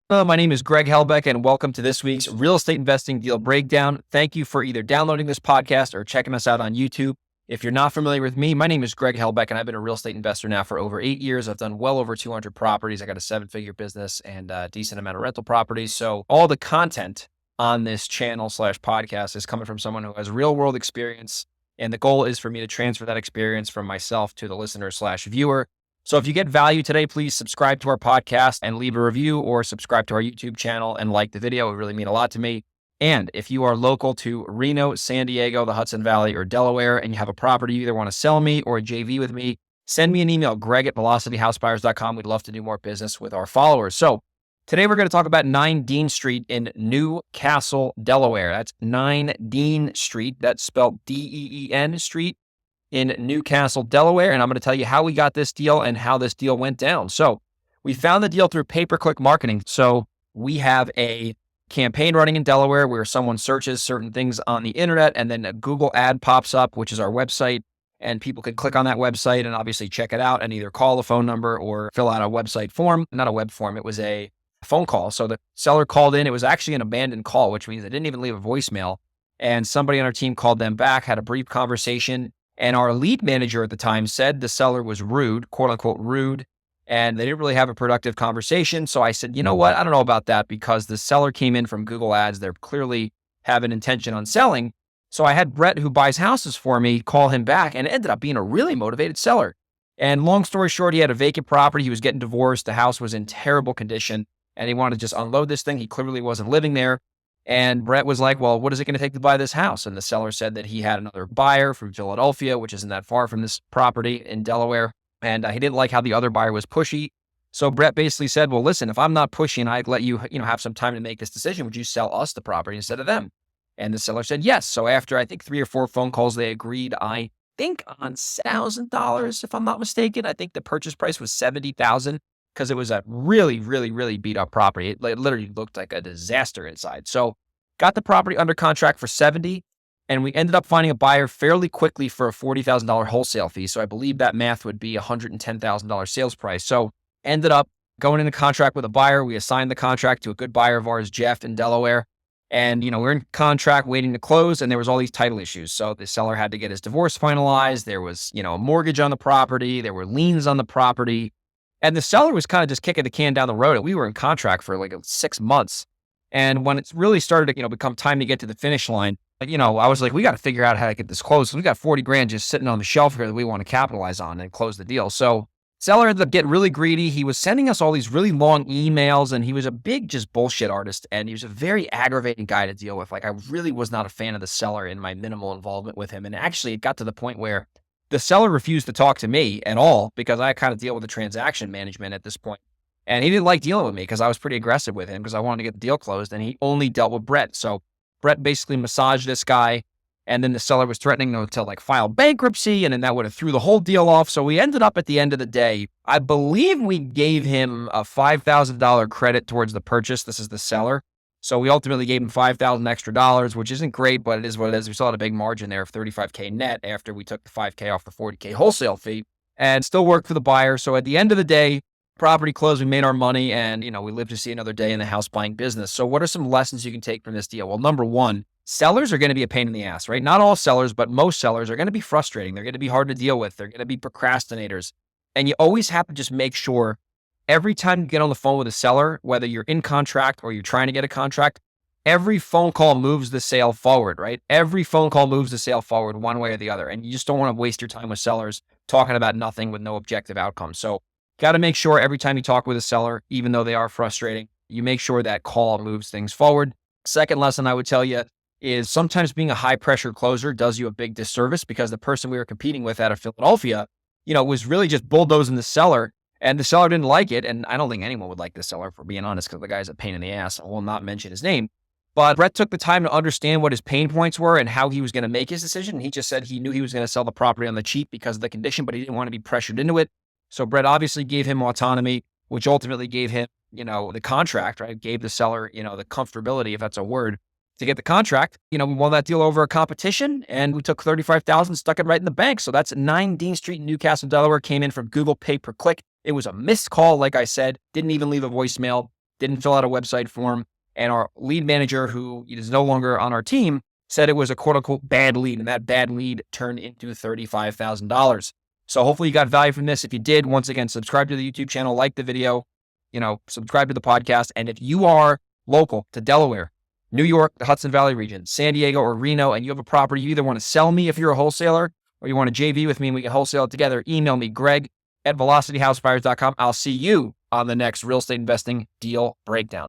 Hello, my name is Greg Helbeck, and welcome to this week's Real Estate Investing Deal Breakdown. Thank you for either downloading this podcast or checking us out on YouTube. If you're not familiar with me, my name is Greg Helbeck, and I've been a real estate investor now for over 8 years. I've done well over 200 properties. I got a 7-figure business and a decent amount of rental properties. So all the content on this channel / podcast is coming from someone who has real world experience. And the goal is for me to transfer that experience from myself to the listener / viewer. So if you get value today, please subscribe to our podcast and leave a review, or subscribe to our YouTube channel and like the video. It would really mean a lot to me. And if you are local to Reno, San Diego, the Hudson Valley, or Delaware, and you have a property you either want to sell me or a JV with me, send me an email, greg@velocityhousebuyers.com. We'd love to do more business with our followers. So today we're going to talk about 9 Dean Street in New Castle, Delaware. That's 9 Dean Street. That's spelled D-E-E-N Street in New Castle, Delaware. And I'm going to tell you how we got this deal and how this deal went down. So we found the deal through pay-per-click marketing. So we have a campaign running in Delaware where someone searches certain things on the internet, and then a Google ad pops up, which is our website, and people can click on that website and obviously check it out and either call a phone number or fill out a website form. Not a web form, it was a phone call. So the seller called in. It was actually an abandoned call, which means they didn't even leave a voicemail. And somebody on our team called them back, had a brief conversation. And our lead manager at the time said the seller was rude, quote unquote rude, and they didn't really have a productive conversation. So I said, you know what? I don't know about that, because the seller came in from Google Ads. They're clearly have an intention on selling. So I had Brett, who buys houses for me, call him back, and it ended up being a really motivated seller. And long story short, he had a vacant property. He was getting divorced. The house was in terrible condition, and he wanted to just unload this thing. He clearly wasn't living there. And Brett was like, well, what is it going to take to buy this house? And the seller said that he had another buyer from Philadelphia, which isn't that far from this property in Delaware. And he didn't like how the other buyer was pushy. So Brett basically said, well, listen, if I'm not pushing, I'd let you, have some time to make this decision. Would you sell us the property instead of them? And the seller said yes. So after I think 3 or 4 phone calls, they agreed, I think on $1,000, if I'm not mistaken. I think the purchase price was $70,000. Because it was a really, really, really beat up property. It literally looked like a disaster inside. So got the property under contract for $70,000, and we ended up finding a buyer fairly quickly for a $40,000 wholesale fee. So I believe that math would be $110,000 sales price. So ended up going into contract with a buyer. We assigned the contract to a good buyer of ours, Jeff, in Delaware. And, we're in contract waiting to close, and there was all these title issues. So the seller had to get his divorce finalized. There was, a mortgage on the property. There were liens on the property. And the seller was kind of just kicking the can down the road. And we were in contract for like 6 months. And when it's really started to, become time to get to the finish line, I was like, we got to figure out how to get this closed. We got 40 grand just sitting on the shelf here that we want to capitalize on and close the deal. So seller ended up getting really greedy. He was sending us all these really long emails, and he was a big just bullshit artist. And he was a very aggravating guy to deal with. Like, I really was not a fan of the seller in my minimal involvement with him. And actually it got to the point where the seller refused to talk to me at all, because I kind of deal with the transaction management at this point. And he didn't like dealing with me because I was pretty aggressive with him because I wanted to get the deal closed, and he only dealt with Brett. So Brett basically massaged this guy, and then the seller was threatening to file bankruptcy, and then that would have threw the whole deal off. So we ended up at the end of the day, I believe we gave him a $5,000 credit towards the purchase. This is the seller. So we ultimately gave him $5,000 extra, which isn't great, but it is what it is. We still had a big margin there of $35K net after we took the $5K off the $40K wholesale fee, and still worked for the buyer. So at the end of the day, property closed, we made our money, and, we lived to see another day in the house buying business. So what are some lessons you can take from this deal? Well, number one, sellers are going to be a pain in the ass, right? Not all sellers, but most sellers are going to be frustrating. They're going to be hard to deal with. They're going to be procrastinators. And you always have to just make sure every time you get on the phone with a seller, whether you're in contract or you're trying to get a contract, every phone call moves the sale forward, right? Every phone call moves the sale forward one way or the other. And you just don't want to waste your time with sellers talking about nothing with no objective outcome. So got to make sure every time you talk with a seller, even though they are frustrating, you make sure that call moves things forward. Second lesson I would tell you is sometimes being a high pressure closer does you a big disservice, because the person we were competing with out of Philadelphia, was really just bulldozing the seller. And the seller didn't like it. And I don't think anyone would like the seller, for being honest, because the guy's a pain in the ass. I will not mention his name. But Brett took the time to understand what his pain points were and how he was going to make his decision. He just said he knew he was going to sell the property on the cheap because of the condition, but he didn't want to be pressured into it. So Brett obviously gave him autonomy, which ultimately gave him, the contract, right? Gave the seller, the comfortability, if that's a word, to get the contract. We won that deal over a competition, and we took $35,000, stuck it right in the bank. So that's 9 Dean Street in New Castle, Delaware. Came in from Google pay per click. It was a missed call, like I said, didn't even leave a voicemail. didn't fill out a website form. And our lead manager, who is no longer on our team, said it was a quote unquote bad lead. And that bad lead turned into $35,000. So hopefully you got value from this. If you did, once again, subscribe to the YouTube channel, like the video, subscribe to the podcast. And if you are local to Delaware, New York, the Hudson Valley region, San Diego, or Reno, and you have a property, you either want to sell me if you're a wholesaler, or you want to JV with me and we can wholesale it together, email me, Greg@velocityhousebuyers.com. I'll see you on the next real estate investing deal breakdown.